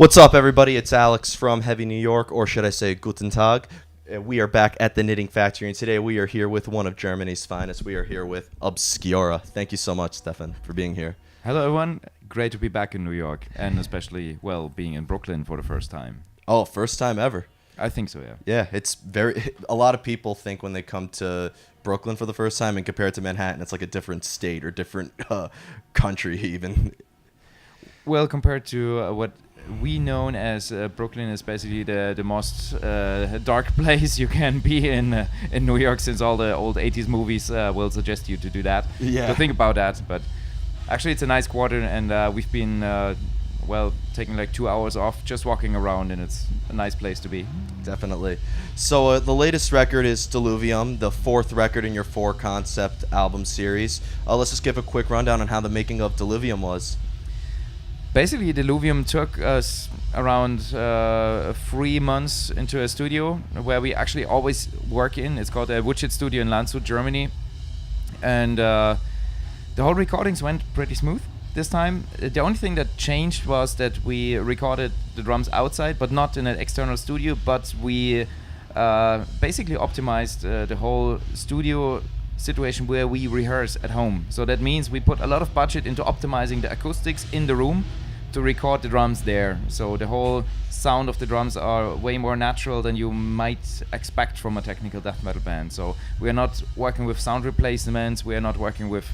What's up, everybody? It's Alex from Heavy New York, or should I say Guten Tag. We are back at the Knitting Factory, and today we are here with one of Germany's finest. We are here with Obscura. Thank you so much, Stefan, for being here. Hello, everyone. Great to be back in New York, and especially, being in Brooklyn for the first time. Oh, first time ever. I think so, yeah. Yeah, it's a lot of people think when they come to Brooklyn for the first time and compare it to Manhattan, it's like a different state or different country even. Well, compared to what we known as Brooklyn is basically the most dark place you can be in New York, since all the old 80s movies will suggest you to do that. Yeah. So think about that. But actually, it's a nice quarter, and we've been taking like 2 hours off just walking around, and it's a nice place to be. Definitely. So the latest record is Diluvium, the fourth record in your 4-concept album series. Let's just give a quick rundown on how the making of Diluvium was. Basically, Diluvium took us around 3 months into a studio where we actually always work in. It's called a Woodshit Studio in Landshut, Germany. And the whole recordings went pretty smooth this time. The only thing that changed was that we recorded the drums outside, but not in an external studio, but we basically optimized the whole studio situation where we rehearse at home. So that means we put a lot of budget into optimizing the acoustics in the room to record the drums there. So the whole sound of the drums are way more natural than you might expect from a technical death metal band. So we are not working with sound replacements. We are not working with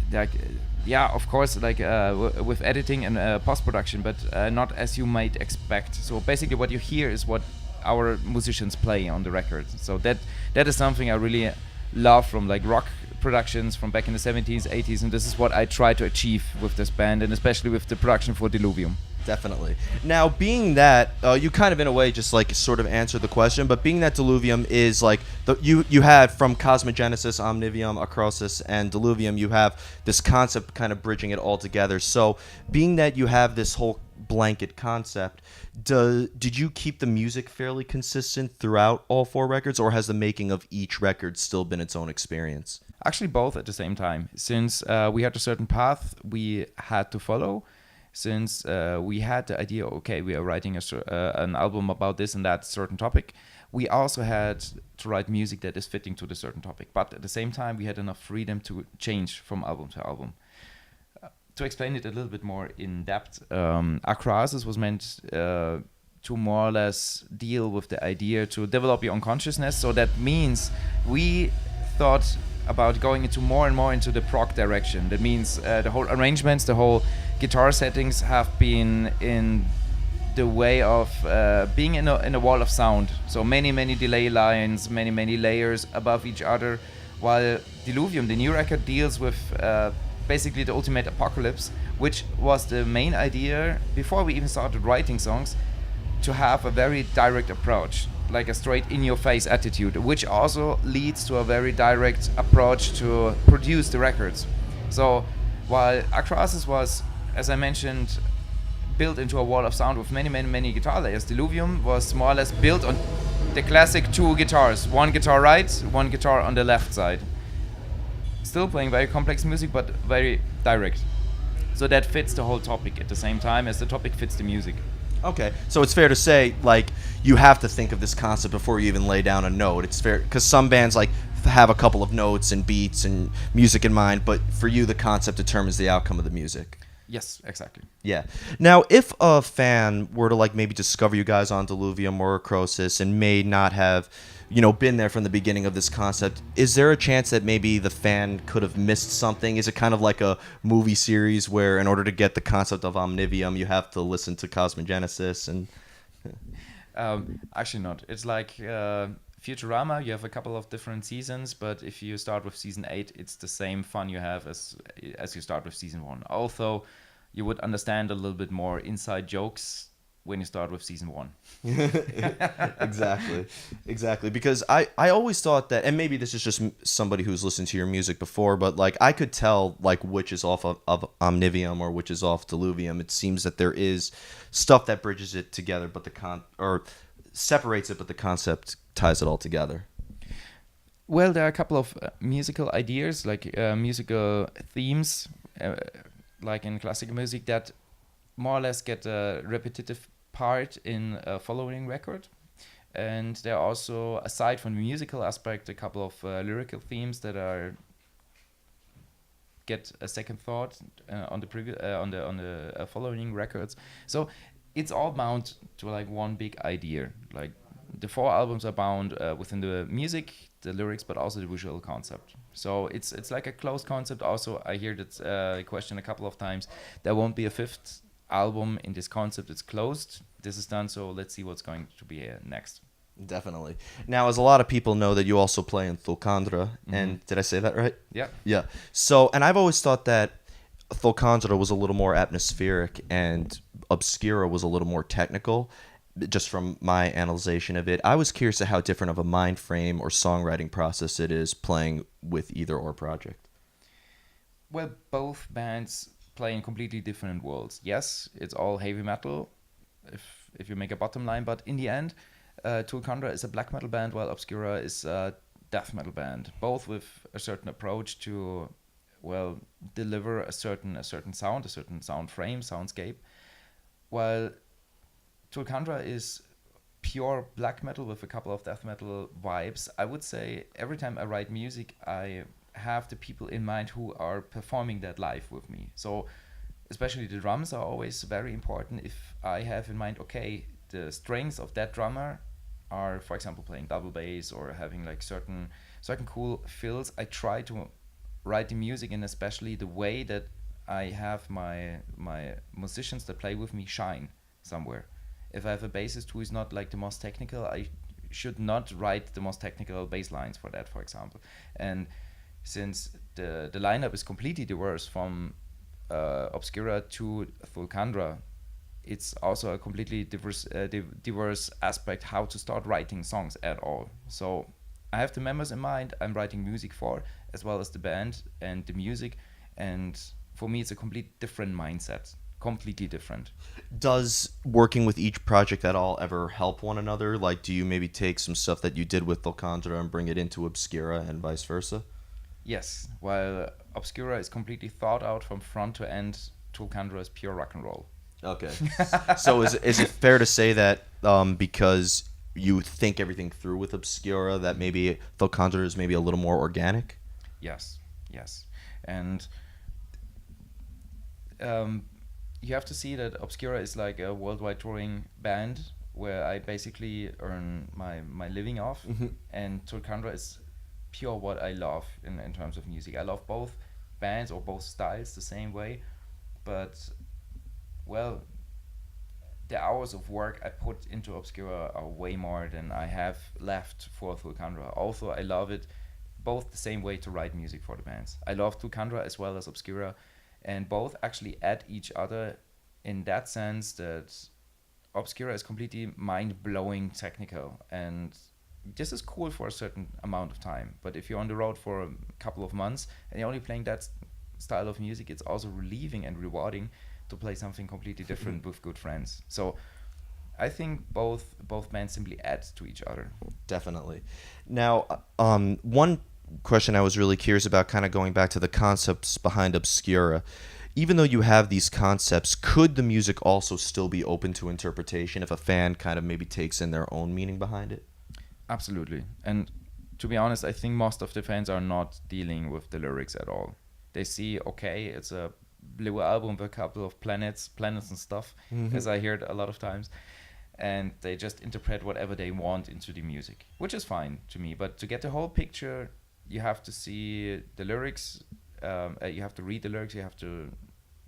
with editing and post-production, but not as you might expect. So basically what you hear is what our musicians play on the record. So that is something I really love from like rock productions from back in the 70s, 80s, and this is what I try to achieve with this band, and especially with the production for Diluvium. Definitely. Now, being that you kind of in a way just like sort of answered the question, but being that Diluvium is like you had from Cosmogenesis, Omnivium, Acrosis, and Diluvium, you have this concept kind of bridging it all together. So being that you have this whole blanket concept, did you keep the music fairly consistent throughout all 4 records, or has the making of each record still been its own experience? Actually, both at the same time. Since we had a certain path we had to follow, since we had the idea, okay, we are writing an album about this and that certain topic, we also had to write music that is fitting to the certain topic. But at the same time, we had enough freedom to change from album to album. To explain it a little bit more in depth, Acrosis was meant to more or less deal with the idea to develop your own consciousness. So that means we thought about going into more and more into the prog direction. That means the whole arrangements, the whole guitar settings have been in the way of being in a wall of sound. So many delay lines, many layers above each other, while Diluvium, the new record, deals with basically the ultimate apocalypse, which was the main idea before we even started writing songs, to have a very direct approach, like a straight in-your-face attitude, which also leads to a very direct approach to produce the records. So while Acrosis was, as I mentioned, built into a wall of sound with many guitar layers, Diluvium was more or less built on the classic 2 guitars, one guitar right, one guitar on the left side. Still playing very complex music, but very direct. So that fits the whole topic at the same time as the topic fits the music. Okay, so it's fair to say, like, you have to think of this concept before you even lay down a note. It's fair, because some bands, like, have a couple of notes and beats and music in mind, but for you, the concept determines the outcome of the music. Yes, exactly. Yeah. Now, if a fan were to, like, maybe discover you guys on Diluvium or Acrosis and may not have, been there from the beginning of this concept, is there a chance that maybe the fan could have missed something? Is it kind of like a movie series where in order to get the concept of Omnivium, you have to listen to Cosmogenesis and... Actually not. It's like Futurama. You have a couple of different seasons, but if you start with season 8, it's the same fun you have as you start with season 1. Although you would understand a little bit more inside jokes when you start with season 1. Exactly. Because I always thought that, and maybe this is just somebody who's listened to your music before, but like I could tell like which is off of Omnivium or which is off Diluvium. It seems that there is stuff that bridges it together, but or separates it, but the concept ties it all together. Well, there are a couple of musical ideas, like musical themes, like in classical music, that more or less get a repetitive part in a following record. And there are also, aside from the musical aspect, a couple of lyrical themes that are get a second thought on the previous on the following records. So it's all bound to like one big idea. Like the four albums are bound within the music, the lyrics, but also the visual concept. So it's like a closed concept. Also, I hear that question a couple of times. There won't be a fifth album in this concept. It's closed. This is done. So let's see what's going to be next. Definitely. Now, as a lot of people know that you also play in Thulcandra, and did I say that right? Yeah. Yeah. So, and I've always thought that Thulcandra was a little more atmospheric and Obscura was a little more technical, just from my analyzation of it. I was curious to how different of a mind frame or songwriting process it is playing with either or project. Well, both bands play in completely different worlds. Yes, it's all heavy metal, if you make a bottom line, but in the end, Thulcandra is a black metal band, while Obscura is a death metal band. Both with a certain approach to, well, deliver a certain sound, a certain sound frame, soundscape. While Thulcandra is pure black metal with a couple of death metal vibes. I would say every time I write music, I have the people in mind who are performing that live with me. So especially the drums are always very important. If I have in mind, okay, the strings of that drummer are, for example, playing double bass or having like certain cool fills, I try to write the music in especially the way that I have my musicians that play with me shine somewhere. If I have a bassist who is not like the most technical, I should not write the most technical bass lines for that, for example. And since the lineup is completely diverse from Obscura to Thulcandra, it's also a completely diverse aspect how to start writing songs at all. So I have the members in mind I'm writing music for, as well as the band and the music. And for me, it's a complete different mindset. Completely different. Does working with each project at all ever help one another? Like, do you maybe take some stuff that you did with Thulcandra and bring it into Obscura and vice versa? Yes, while Obscura is completely thought out from front to end, Thulcandra is pure rock and roll. Okay. So is it fair to say that because you think everything through with Obscura, that maybe Thulcandra is maybe a little more organic? Yes. And you have to see that Obscura is like a worldwide touring band where I basically earn my living off, and Thulcandra is pure what I love in terms of music. I love both bands or both styles the same way, but well, the hours of work I put into Obscura are way more than I have left for Thulcandra. Also, I love it both the same way to write music for the bands. I love Thulcandra as well as Obscura, and both actually add each other in that sense that Obscura is completely mind-blowing technical, and this is cool for a certain amount of time. But if you're on the road for a couple of months and you're only playing that style of music, it's also relieving and rewarding to play something completely different with good friends. So I think both bands simply add to each other. Definitely. Now, one question I was really curious about, kind of going back to the concepts behind Obscura. Even though you have these concepts, could the music also still be open to interpretation if a fan kind of maybe takes in their own meaning behind it? Absolutely. And to be honest, I think most of the fans are not dealing with the lyrics at all. They see, okay, it's a blue album with a couple of planets and stuff, as I heard a lot of times. And they just interpret whatever they want into the music, which is fine to me. But to get the whole picture, you have to see the lyrics, you have to read the lyrics, you have to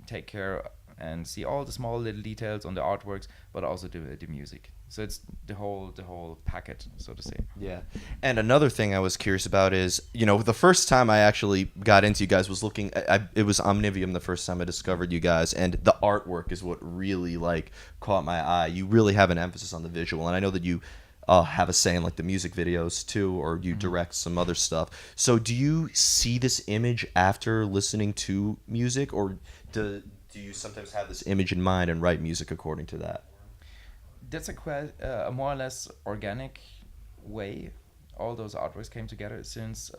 take care and see all the small little details on the artworks, but also the music. So it's the whole packet, so to say. Yeah. And another thing I was curious about is, the first time I actually got into you guys was looking, it was Omnivium the first time I discovered you guys, and the artwork is what really caught my eye. You really have an emphasis on the visual, and I know that you have a say in the music videos too, or you direct some other stuff. So do you see this image after listening to music, or do you sometimes have this image in mind and write music according to that? That's a more or less organic way all those artworks came together, since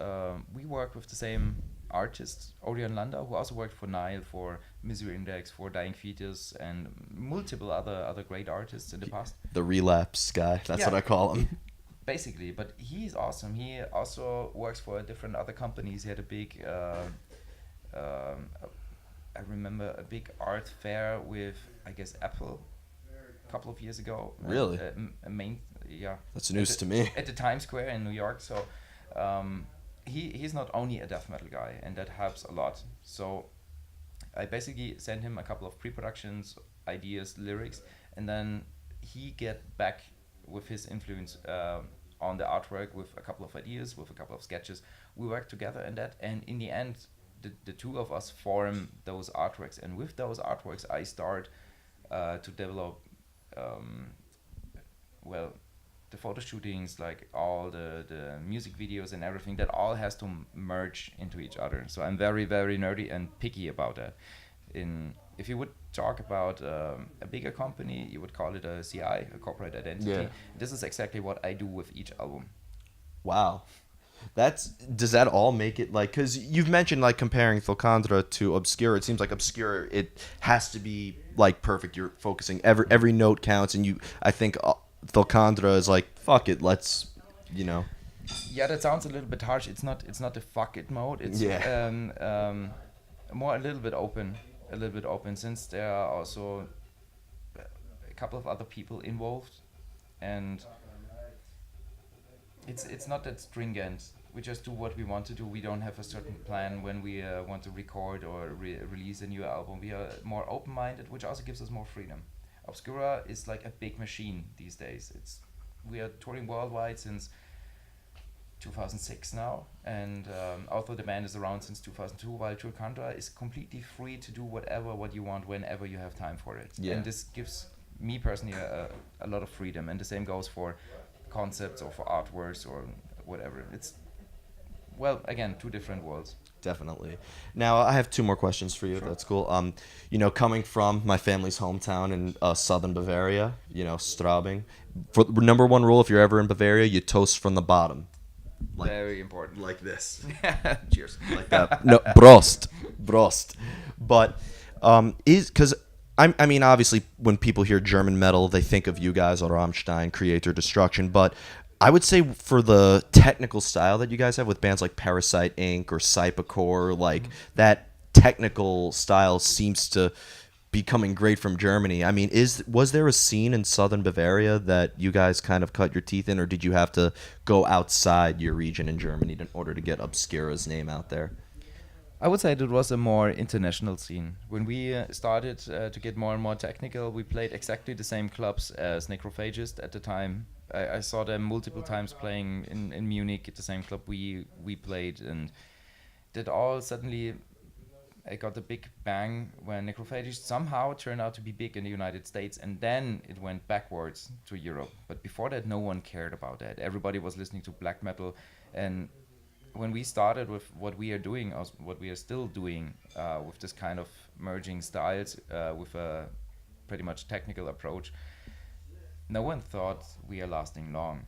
we work with the same artist, Orion Landa, who also worked for Nile, for Misery Index, for Dying Fetus, and multiple other great artists in the past. The relapse guy. That's Yeah. what I call him. Basically, but he's awesome. He also works for different other companies. He had a big, I remember a big art fair with, I guess, Apple a couple of years ago. Really? Yeah. That's news at to the, me. At the Times Square in New York. So he's not only a death metal guy, and that helps a lot. So I basically sent him a couple of pre-productions, ideas, lyrics, and then he get back with his influence on the artwork with a couple of ideas, with a couple of sketches. We work together in that, and in the end, the two of us form those artworks. And with those artworks, I start to develop, well, the photo shootings, like all the music videos and everything. That all has to merge into each other. So I'm very, very nerdy and picky about that. If you would talk about a bigger company, you would call it a CI, a corporate identity. Yeah. This is exactly what I do with each album. Wow. Does that all make it like, because you've mentioned like comparing Thulcandra to Obscura. It seems like Obscura, it has to be like perfect. You're focusing every note counts, and I think Thulcandra is like, fuck it, let's, Yeah, that sounds a little bit harsh. It's not the fuck it mode. It's more a little bit open, since there are also a couple of other people involved, and it's not that stringent. We just do what we want to do. We don't have a certain plan when we want to record or release a new album. We are more open-minded, which also gives us more freedom. Obscura is like a big machine these days. We are touring worldwide since 2006 now, and although the band is around since 2002, while Thulcandra is completely free to do what you want whenever you have time for it. Yeah. And this gives me personally a lot of freedom, and the same goes for concepts or for artworks or whatever. It's, well, again, two different worlds. Definitely. Now I have two more questions for you. If that's cool. Coming from my family's hometown in southern Bavaria, Straubing. For number one rule, if you're ever in Bavaria, you toast from the bottom. Like, very important. Like this. Cheers. Like that. No, Prost. But because I mean, obviously, when people hear German metal, they think of you guys, or Rammstein, Creator, Destruction. But I would say for the technical style that you guys have with bands like Parasite Inc. or Cybercore, like that technical style seems to be coming great from Germany. I mean, was there a scene in southern Bavaria that you guys kind of cut your teeth in, or did you have to go outside your region in Germany in order to get Obscura's name out there? I would say it was a more international scene. When we started to get more and more technical, we played exactly the same clubs as Necrophagist at the time. I saw them multiple times playing in Munich at the same club we played, and that all suddenly it got a big bang when Necrophagist somehow turned out to be big in the United States, and then it went backwards to Europe. But before that, no one cared about that. Everybody was listening to black metal, and when we started with what we are doing, or what we are still doing, with this kind of merging styles, with a pretty much technical approach, no one thought we are lasting long.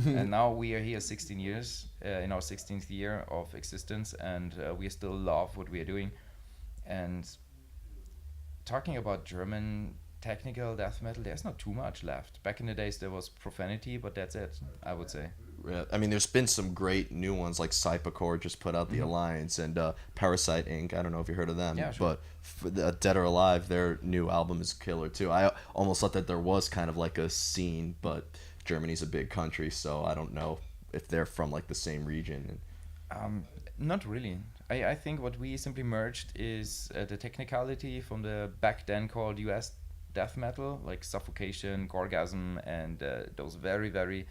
And now we are here 16 years, in our 16th year of existence, and we still love what we are doing. And talking about German technical death metal, there's not too much left. Back in the days, there was profanity, but that's it, I would say. I mean, there's been some great new ones, like Cybercore just put out The Alliance, and Parasite Inc. I don't know if you heard of them, Yeah, sure. but for Dead or Alive, their new album is killer too. I almost thought that there was kind of like a scene, but Germany's a big country, so I don't know if they're from like the same region. Not really. I think what we simply merged is the technicality from the back then called US death metal, like Suffocation, Gorgasm, and those very, very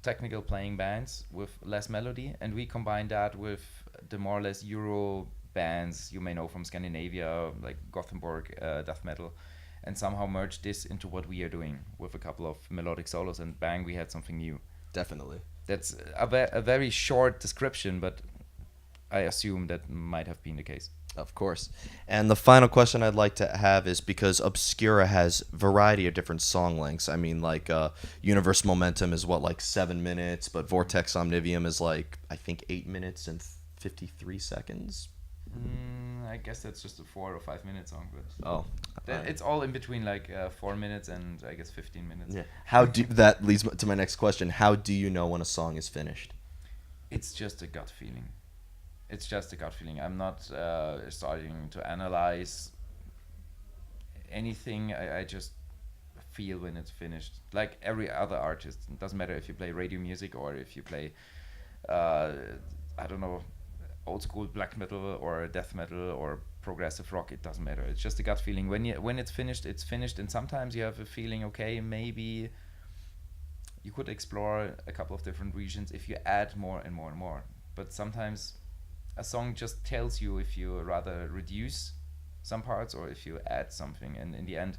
technical playing bands with less melody, and we combined that with the more or less Euro bands you may know from Scandinavia, like Gothenburg death metal, and somehow merged this into what we are doing with a couple of melodic solos, and bang, we had something new. Definitely. That's a very short description, but I assume that might have been the case. Of course. And the final question I'd like to have is, because Obscura has variety of different song lengths. I mean, like Universe Momentum is like 7 minutes, but Vortex Omnivium is like, I think 8 minutes and 53 seconds. I guess that's just a 4 or 5 minute song, but Oh, it's all in between, like 4 minutes and I guess 15 minutes. yeah. How do that leads to my next question? How do you know when a song is finished? It's just a gut feeling. It's just a gut feeling. I'm not starting to analyze anything. I just feel when it's finished. Like every other artist, it doesn't matter if you play radio music or if you play, I don't know, old school black metal or death metal or progressive rock. It doesn't matter. It's just a gut feeling. When it's finished, it's finished. And sometimes you have a feeling, okay, maybe you could explore a couple of different regions if you add more and more and more. But sometimes a song just tells you if you rather reduce some parts or if you add something. And in the end,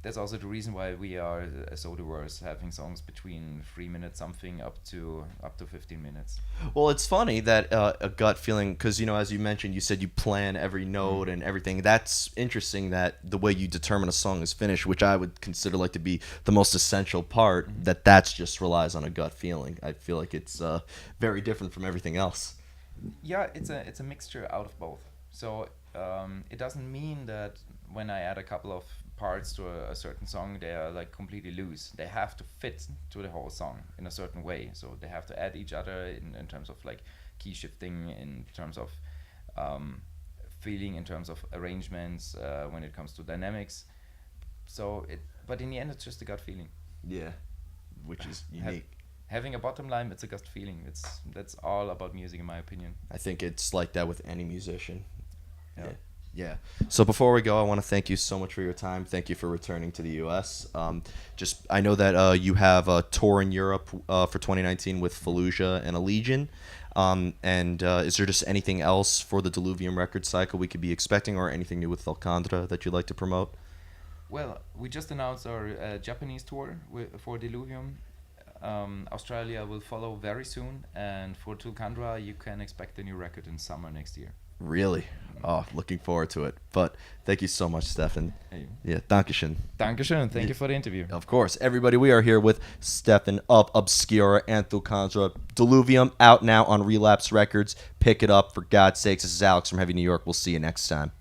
that's also the reason why we are so diverse, having songs between 3 minutes something up to 15 minutes. Well, it's funny that a gut feeling, because as you mentioned, you said you plan every note and everything. That's interesting that the way you determine a song is finished, which I would consider like to be the most essential part. That's just relies on a gut feeling. I feel like it's very different from everything else. Yeah, it's a mixture out of both. So it doesn't mean that when I add a couple of parts to a certain song, they are like completely loose. They have to fit to the whole song in a certain way. So they have to add each other in terms of like key shifting, in terms of feeling, in terms of arrangements, when it comes to dynamics. But in the end, it's just a gut feeling. Yeah, which is unique. Having a bottom line, it's a gut feeling. That's all about music, in my opinion. I think it's like that with any musician. Yeah. Yeah. So before we go, I want to thank you so much for your time. Thank you for returning to the U.S. I know that you have a tour in Europe for 2019 with Fallujah and Allegiant. Is there just anything else for the Diluvium record cycle we could be expecting, or anything new with Thulcandra that you'd like to promote? Well, we just announced our Japanese tour for Diluvium. Australia will follow very soon, and for Thulcandra, you can expect a new record in summer next year. Really? Oh, looking forward to it. But thank you so much, Steffen. Hey. Yeah, Dankeschön. Dankeschön. Thank you for the interview. Of course. Everybody, we are here with Steffen of Obscura and Thulcandra. Diluvium out now on Relapse Records. Pick it up, for God's sakes. This is Alex from Heavy New York. We'll see you next time.